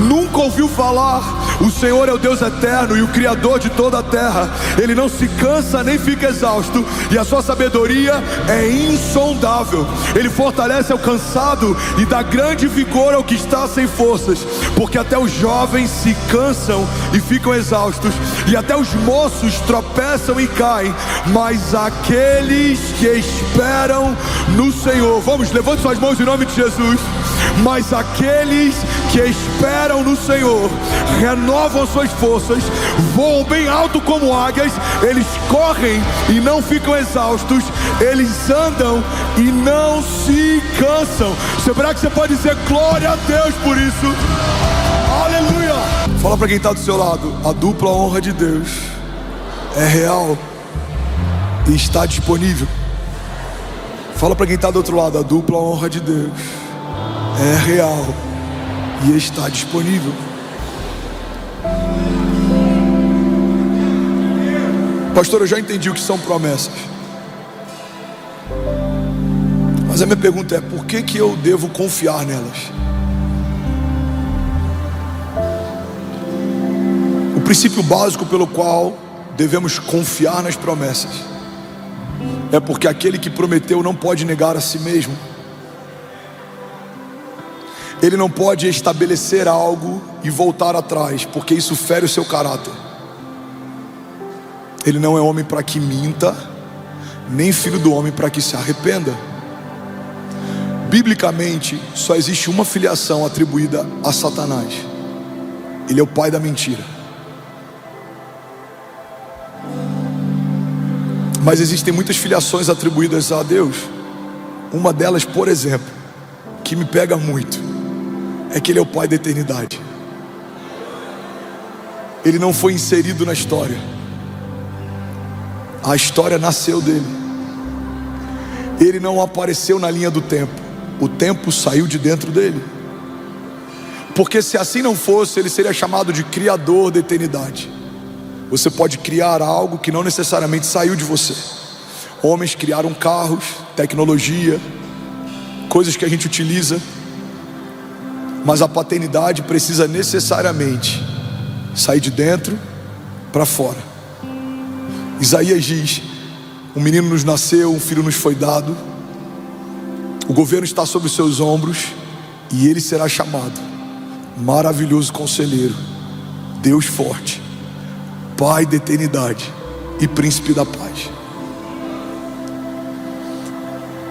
Nunca ouviu falar? O Senhor é o Deus eterno e o Criador de toda a terra. Ele não se cansa nem fica exausto, e a sua sabedoria é insondável. Ele fortalece ao cansado e dá grande vigor ao que está sem forças. Porque até os jovens se cansam e ficam exaustos, e até os moços tropeçam e caem, mas aqueles que esperam no Senhor, vamos, levante suas mãos em nome de Jesus. Mas aqueles que esperam no Senhor renovam suas forças, voam bem alto como águias, eles correm e não ficam exaustos, eles andam e não se cansam. Será que você pode dizer glória a Deus por isso? Aleluia! Fala para quem está do seu lado: a dupla honra de Deus é real e está disponível. Fala para quem está do outro lado: a dupla honra de Deus é real e está disponível. Pastor, eu já entendi o que são promessas, mas a minha pergunta é: por que eu devo confiar nelas? O princípio básico pelo qual devemos confiar nas promessas é porque aquele que prometeu não pode negar a si mesmo. Ele não pode estabelecer algo e voltar atrás, porque isso fere o seu caráter. Ele não é homem para que minta, nem filho do homem para que se arrependa. Biblicamente, só existe uma filiação atribuída a Satanás: ele é o pai da mentira. Mas existem muitas filiações atribuídas a Deus. Uma delas, por exemplo, que me pega muito, é que ele é o pai da eternidade. Ele não foi inserido na história, a história nasceu dele. Ele não apareceu na linha do tempo, o tempo saiu de dentro dele. Porque se assim não fosse, ele seria chamado de criador da eternidade. Você pode criar algo que não necessariamente saiu de você. Homens criaram carros, tecnologia, coisas que a gente utiliza, mas a paternidade precisa necessariamente sair de dentro para fora. Isaías diz: um menino nos nasceu, um filho nos foi dado, o governo está sobre os seus ombros, e ele será chamado Maravilhoso Conselheiro, Deus Forte, Pai da Eternidade e Príncipe da Paz.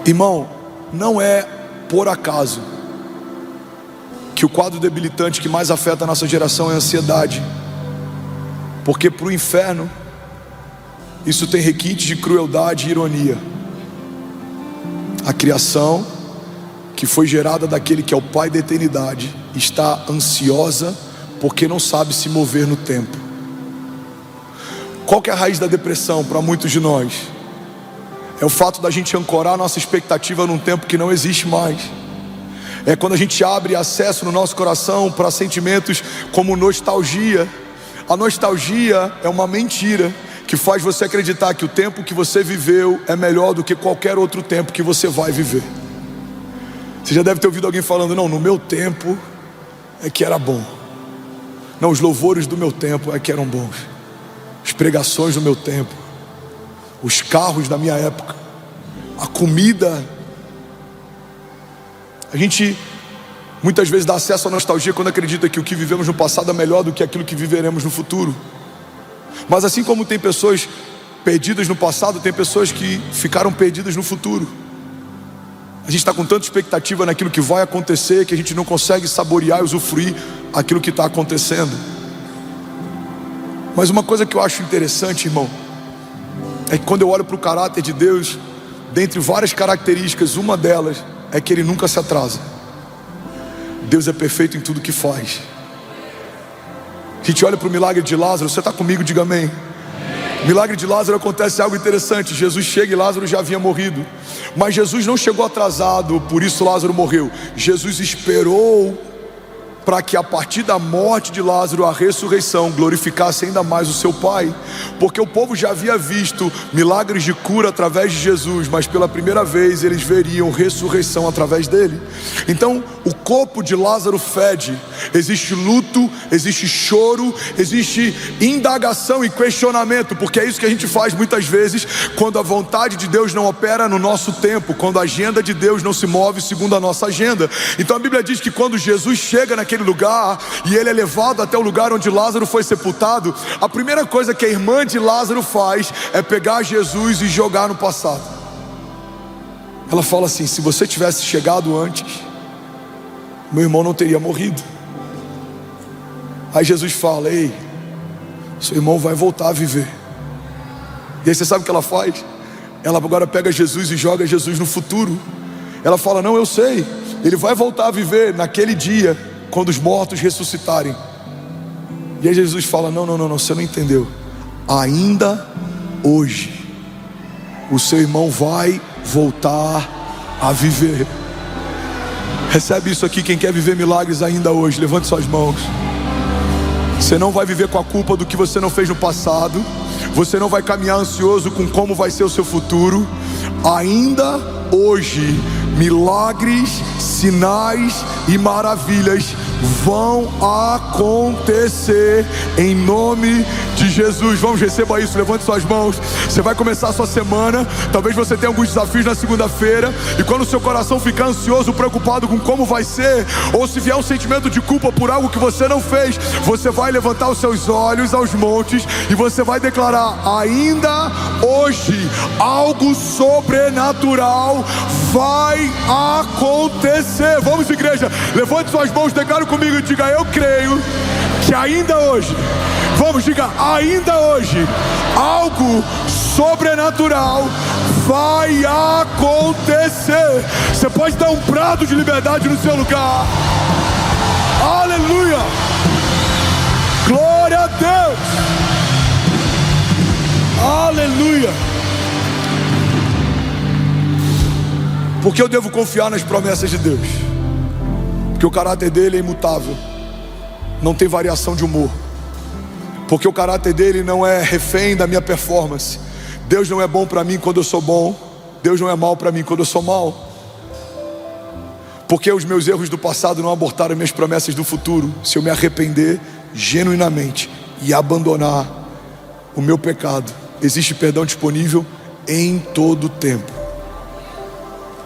Irmão, não é por acaso que o quadro debilitante que mais afeta a nossa geração é a ansiedade, porque para o inferno isso tem requinte de crueldade e ironia. A criação, que foi gerada daquele que é o Pai da eternidade, está ansiosa porque não sabe se mover no tempo. Qual que é a raiz da depressão para muitos de nós? É o fato da gente ancorar nossa expectativa num tempo que não existe mais. É quando a gente abre acesso no nosso coração para sentimentos como nostalgia. A nostalgia é uma mentira que faz você acreditar que o tempo que você viveu é melhor do que qualquer outro tempo que você vai viver. Você já deve ter ouvido alguém falando: não, no meu tempo é que era bom. Não, os louvores do meu tempo é que eram bons. As pregações do meu tempo, os carros da minha época, a comida. A gente muitas vezes dá acesso à nostalgia quando acredita que o que vivemos no passado é melhor do que aquilo que viveremos no futuro. Mas assim como tem pessoas perdidas no passado, tem pessoas que ficaram perdidas no futuro. A gente está com tanta expectativa naquilo que vai acontecer que a gente não consegue saborear e usufruir aquilo que está acontecendo. Mas uma coisa que eu acho interessante, irmão, é que quando eu olho para o caráter de Deus, dentre várias características, uma delas é que Ele nunca se atrasa. Deus é perfeito em tudo que faz. A gente olha para o milagre de Lázaro. Você está comigo? Diga amém. No milagre de Lázaro acontece algo interessante. Jesus chega e Lázaro já havia morrido. Mas Jesus não chegou atrasado, por isso Lázaro morreu. Jesus esperou para que a partir da morte de Lázaro, a ressurreição glorificasse ainda mais o seu Pai. Porque o povo já havia visto milagres de cura através de Jesus, mas pela primeira vez eles veriam ressurreição através dele. Então o corpo de Lázaro fede. Existe luto, existe choro, existe indagação e questionamento, porque é isso que a gente faz muitas vezes quando a vontade de Deus não opera no nosso tempo, quando a agenda de Deus não se move segundo a nossa agenda. Então a Bíblia diz que quando Jesus chega naquele lugar e ele é levado até o lugar onde Lázaro foi sepultado, a primeira coisa que a irmã de Lázaro faz é pegar Jesus e jogar no passado. Ela fala assim: se você tivesse chegado antes, meu irmão não teria morrido. Aí Jesus fala: ei, seu irmão vai voltar a viver. E aí você sabe o que ela faz? Ela agora pega Jesus e joga Jesus no futuro. Ela fala: não, eu sei, ele vai voltar a viver naquele dia, quando os mortos ressuscitarem. E aí Jesus fala: não, você não entendeu. Ainda hoje o seu irmão vai voltar a viver. Recebe isso aqui, quem quer viver milagres ainda hoje, levante suas mãos. Você não vai viver com a culpa do que você não fez no passado. Você não vai caminhar ansioso com como vai ser o seu futuro. Ainda hoje, milagres, sinais e maravilhas vão acontecer em nome de Jesus. Vamos, receba isso, levante suas mãos. Você vai começar a sua semana. Talvez você tenha alguns desafios na segunda-feira, e quando o seu coração ficar ansioso, preocupado com como vai ser, ou se vier um sentimento de culpa por algo que você não fez, você vai levantar os seus olhos aos montes e você vai declarar: ainda hoje algo sobrenatural vai acontecer. Vamos, igreja, levante suas mãos, declare comigo e diga: eu creio que ainda hoje, vamos, diga: ainda hoje algo sobrenatural vai acontecer. Você pode dar um brado de liberdade no seu lugar. Aleluia, glória a Deus, aleluia. Porque eu devo confiar nas promessas de Deus? Porque o caráter dele é imutável, não tem variação de humor. Porque o caráter dele não é refém da minha performance. Deus não é bom para mim quando eu sou bom. Deus não é mal para mim quando eu sou mal. Porque os meus erros do passado não abortaram minhas promessas do futuro. Se eu me arrepender genuinamente e abandonar o meu pecado, existe perdão disponível em todo o tempo.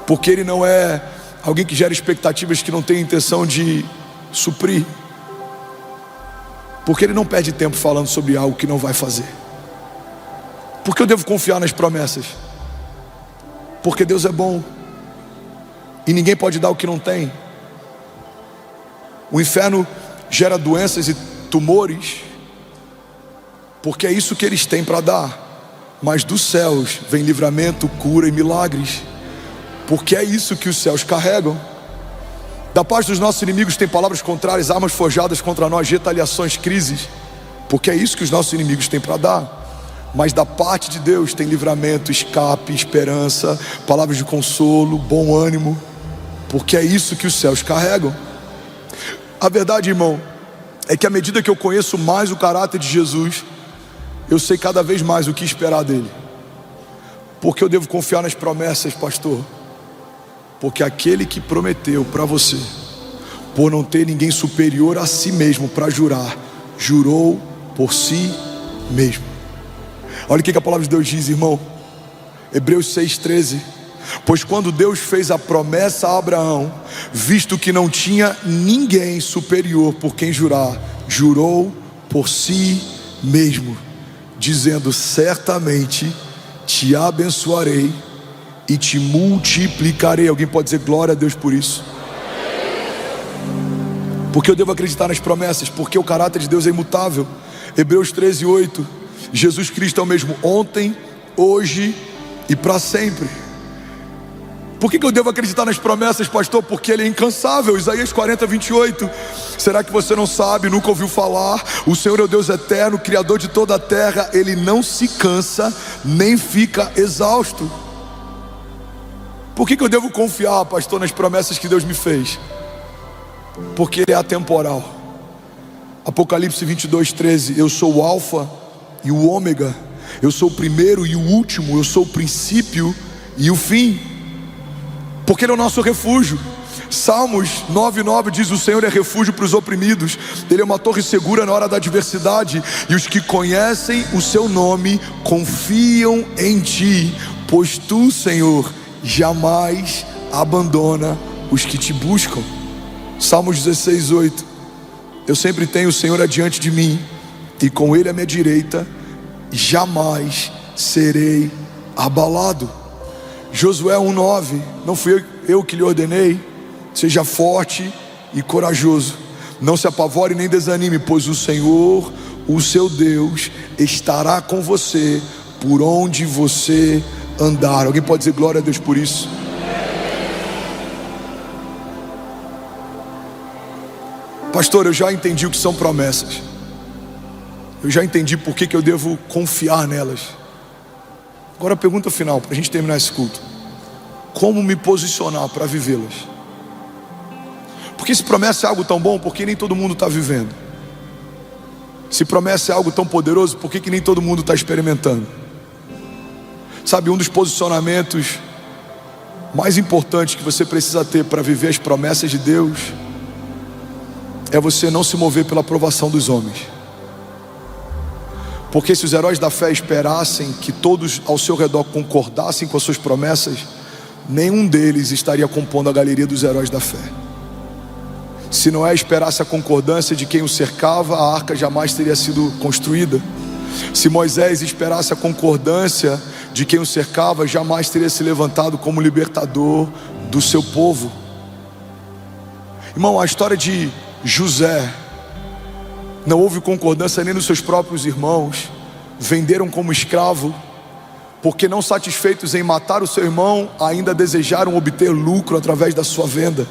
Porque ele não é alguém que gera expectativas que não tem intenção de suprir. Porque ele não perde tempo falando sobre algo que não vai fazer. Porque eu devo confiar nas promessas? Porque Deus é bom e ninguém pode dar o que não tem. O inferno gera doenças e tumores porque é isso que eles têm para dar. Mas dos céus vem livramento, cura e milagres, porque é isso que os céus carregam. Da parte dos nossos inimigos tem palavras contrárias, armas forjadas contra nós, retaliações, crises, porque é isso que os nossos inimigos têm para dar. Mas da parte de Deus tem livramento, escape, esperança, palavras de consolo, bom ânimo, porque é isso que os céus carregam. A verdade, irmão, é que à medida que eu conheço mais o caráter de Jesus, eu sei cada vez mais o que esperar dele. Porque eu devo confiar nas promessas, pastor? Porque aquele que prometeu para você, por não ter ninguém superior a si mesmo para jurar, jurou por si mesmo. Olha o que a palavra de Deus diz, irmão. Hebreus 6,13. Pois quando Deus fez a promessa a Abraão, visto que não tinha ninguém superior por quem jurar, jurou por si mesmo, dizendo: certamente te abençoarei e te multiplicarei. Alguém pode dizer glória a Deus por isso? Porque eu devo acreditar nas promessas, porque o caráter de Deus é imutável. Hebreus 13:8. Jesus Cristo é o mesmo ontem, hoje e para sempre. Por que eu devo acreditar nas promessas, pastor? Porque ele é incansável. Isaías 40:28. Será que você não sabe, nunca ouviu falar? O Senhor é o Deus eterno, Criador de toda a terra. Ele não se cansa, nem fica exausto. Por que eu devo confiar, pastor, nas promessas que Deus me fez? Porque ele é atemporal. Apocalipse 22:13. Eu sou o alfa e o ômega, eu sou o primeiro e o último, eu sou o princípio e o fim. Porque ele é o nosso refúgio. Salmos 9:9 diz: o Senhor é refúgio para os oprimidos, ele é uma torre segura na hora da adversidade, e os que conhecem o seu nome confiam em ti, pois tu, Senhor, jamais abandona os que te buscam. Salmos 16:8. Eu sempre tenho o Senhor adiante de mim, e com ele à minha direita jamais serei abalado. Josué 1:9. Não fui eu que lhe ordenei? Seja forte e corajoso. Não se apavore nem desanime, pois o Senhor, o seu Deus, estará com você por onde você andar. Alguém pode dizer glória a Deus por isso? Pastor, eu já entendi o que são promessas. Eu já entendi por que eu devo confiar nelas. Agora a pergunta final, para a gente terminar esse culto: como me posicionar para vivê-las? Porque se promessa é algo tão bom, por que nem todo mundo está vivendo? Se promessa é algo tão poderoso, por que nem todo mundo está experimentando? Sabe, um dos posicionamentos mais importantes que você precisa ter para viver as promessas de Deus é você não se mover pela aprovação dos homens. Porque se os heróis da fé esperassem que todos ao seu redor concordassem com as suas promessas, nenhum deles estaria compondo a galeria dos heróis da fé. Se Noé esperasse a concordância de quem o cercava, a arca jamais teria sido construída. Se Moisés esperasse a concordância de quem o cercava, jamais teria se levantado como libertador do seu povo. Irmão, a história de José, não houve concordância nem dos seus próprios irmãos. Venderam como escravo, porque não satisfeitos em matar o seu irmão, ainda desejaram obter lucro através da sua venda.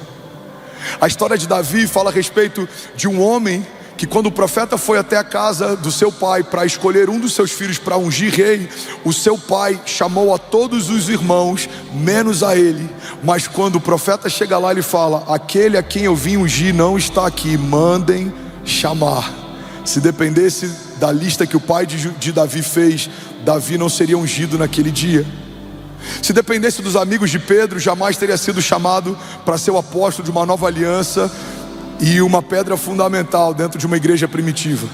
A história de Davi fala a respeito de um homem que, quando o profeta foi até a casa do seu pai para escolher um dos seus filhos para ungir rei, o seu pai chamou a todos os irmãos, menos a ele. Mas quando o profeta chega lá, ele fala: aquele a quem eu vim ungir não está aqui, mandem chamar. Se dependesse da lista que o pai de Davi fez, Davi não seria ungido naquele dia. Se dependesse dos amigos de Pedro, jamais teria sido chamado para ser o apóstolo de uma nova aliança e uma pedra fundamental dentro de uma igreja primitiva.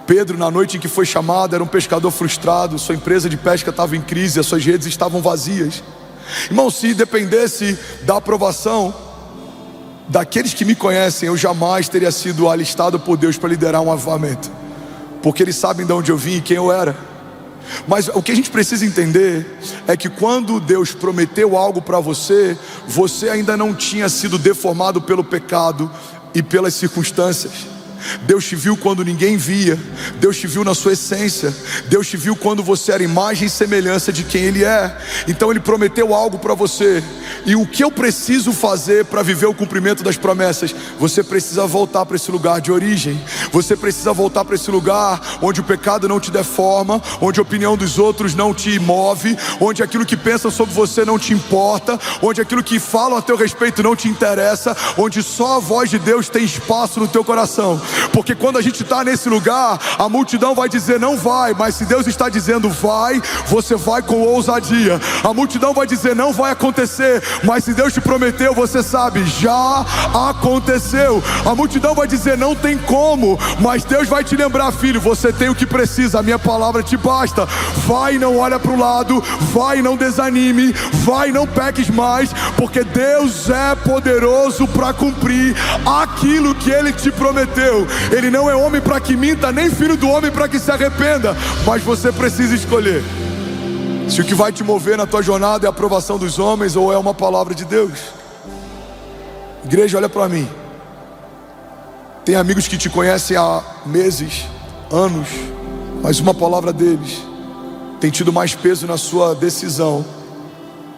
Pedro, na noite em que foi chamado, era um pescador frustrado. Sua empresa de pesca estava em crise, as suas redes estavam vazias. Irmão, se dependesse da aprovação daqueles que me conhecem, eu jamais teria sido alistado por Deus para liderar um avivamento, porque eles sabem de onde eu vim e quem eu era. Mas o que a gente precisa entender é que quando Deus prometeu algo para você, você ainda não tinha sido deformado pelo pecado e pelas circunstâncias. Deus te viu quando ninguém via. Deus te viu na sua essência. Deus te viu quando você era imagem e semelhança de quem Ele é. Então Ele prometeu algo para você. E o que eu preciso fazer para viver o cumprimento das promessas? Você precisa voltar para esse lugar de origem. Você precisa voltar para esse lugar onde o pecado não te deforma, onde a opinião dos outros não te move, onde aquilo que pensam sobre você não te importa, onde aquilo que falam a teu respeito não te interessa, onde só a voz de Deus tem espaço no teu coração. Porque quando a gente está nesse lugar, a multidão vai dizer não vai, mas se Deus está dizendo vai, você vai com ousadia. A multidão vai dizer não vai acontecer, mas se Deus te prometeu, você sabe, já aconteceu. A multidão vai dizer não tem como, mas Deus vai te lembrar: filho, você tem o que precisa, a minha palavra te basta. Vai, não olha para o lado, vai, não desanime, vai, não peques mais, porque Deus é poderoso para cumprir aquilo que Ele te prometeu. Ele não é homem para que minta, nem filho do homem para que se arrependa. Mas você precisa escolher se o que vai te mover na tua jornada é a aprovação dos homens ou é uma palavra de Deus. Igreja, olha para mim. Tem amigos que te conhecem há meses, anos, mas uma palavra deles tem tido mais peso na sua decisão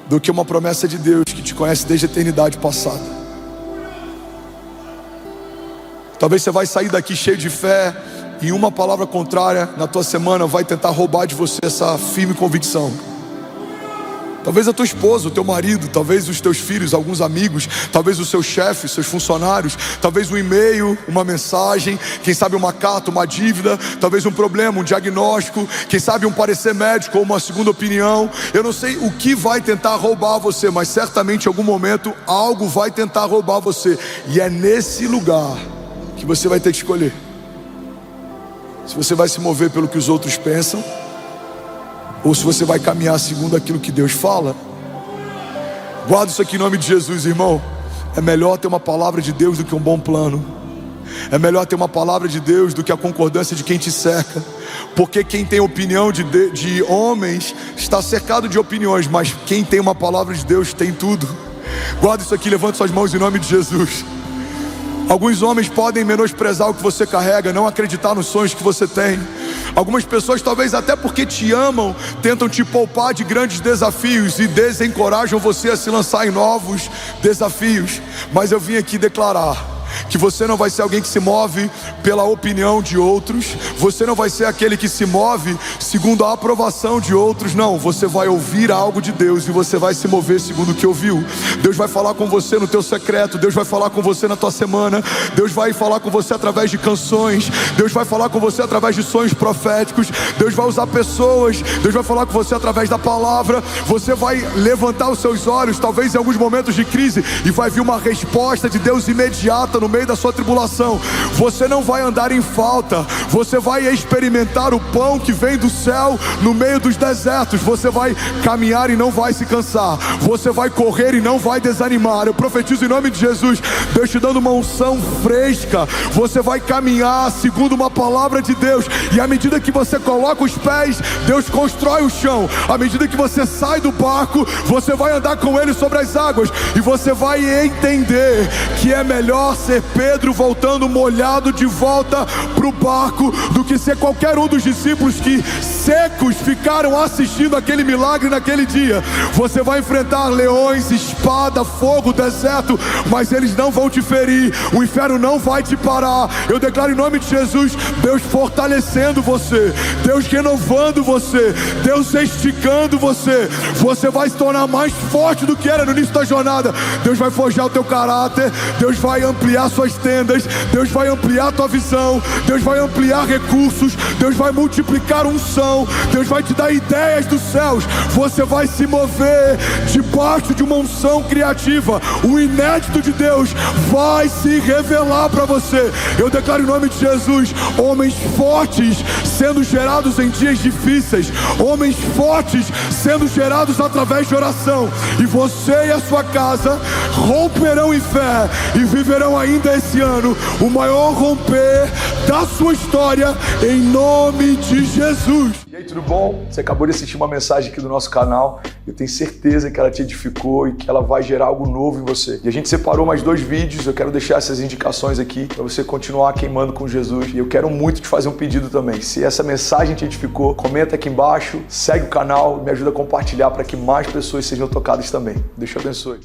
do que uma promessa de Deus que te conhece desde a eternidade passada. Talvez você vai sair daqui cheio de fé e uma palavra contrária na tua semana vai tentar roubar de você essa firme convicção. Talvez a tua esposa, o teu marido, talvez os teus filhos, alguns amigos, talvez o seu chefe, seus funcionários, talvez um e-mail, uma mensagem, quem sabe uma carta, uma dívida, talvez um problema, um diagnóstico, quem sabe um parecer médico ou uma segunda opinião. Eu não sei o que vai tentar roubar você, mas certamente em algum momento algo vai tentar roubar você. E é nesse lugar que você vai ter que escolher se você vai se mover pelo que os outros pensam ou se você vai caminhar segundo aquilo que Deus fala. Guarda isso aqui em nome de Jesus, irmão. É melhor ter uma palavra de Deus do que um bom plano. É melhor ter uma palavra de Deus do que a concordância de quem te cerca. Porque quem tem opinião de homens está cercado de opiniões, mas quem tem uma palavra de Deus tem tudo. Guarda isso aqui, levante suas mãos em nome de Jesus. Alguns homens podem menosprezar o que você carrega, não acreditar nos sonhos que você tem. Algumas pessoas, talvez até porque te amam, tentam te poupar de grandes desafios e desencorajam você a se lançar em novos desafios. Mas eu vim aqui declarar que você não vai ser alguém que se move pela opinião de outros. Você não vai ser aquele que se move segundo a aprovação de outros. Não, você vai ouvir algo de Deus e você vai se mover segundo o que ouviu. Deus vai falar com você no teu secreto. Deus vai falar com você na tua semana. Deus vai falar com você através de canções. Deus vai falar com você através de sonhos proféticos. Deus vai usar pessoas. Deus vai falar com você através da palavra. Você vai levantar os seus olhos, talvez em alguns momentos de crise, e vai vir uma resposta de Deus imediata no meio da sua tribulação. Você não vai andar em falta. Você vai experimentar o pão que vem do céu no meio dos desertos. Você vai caminhar e não vai se cansar. Você vai correr e não vai desanimar. Eu profetizo em nome de Jesus, Deus te dando uma unção fresca. Você vai caminhar segundo uma palavra de Deus, e à medida que você coloca os pés, Deus constrói o chão. À medida que você sai do barco, você vai andar com Ele sobre as águas, e você vai entender que é melhor ser Pedro voltando molhado de volta para o barco do que ser qualquer um dos discípulos que secos ficaram assistindo aquele milagre naquele dia. Você vai enfrentar leões, espada, fogo, deserto, mas eles não vão te ferir. O inferno não vai te parar. Eu declaro em nome de Jesus, Deus fortalecendo você, Deus renovando você, Deus esticando você. Você vai se tornar mais forte do que era no início da jornada. Deus vai forjar o teu caráter. Deus vai ampliar suas tendas. Deus vai ampliar tua visão. Deus vai ampliar recursos. Deus vai multiplicar unção. Deus vai te dar ideias dos céus. Você vai se mover debaixo de uma unção criativa. O inédito de Deus vai se revelar para você. Eu declaro em nome de Jesus, homens fortes sendo gerados em dias difíceis, homens fortes sendo gerados através de oração, e você e a sua casa romperão em fé e viverão ainda esse ano o maior romper da sua história, em nome de Jesus. E aí, tudo bom? Você acabou de assistir uma mensagem aqui do nosso canal. Eu tenho certeza que ela te edificou e que ela vai gerar algo novo em você. E a gente separou mais 2 vídeos. Eu quero deixar essas indicações aqui para você continuar queimando com Jesus. E eu quero muito te fazer um pedido também. Se essa mensagem te edificou, comenta aqui embaixo, segue o canal e me ajuda a compartilhar para que mais pessoas sejam tocadas também. Deus te abençoe.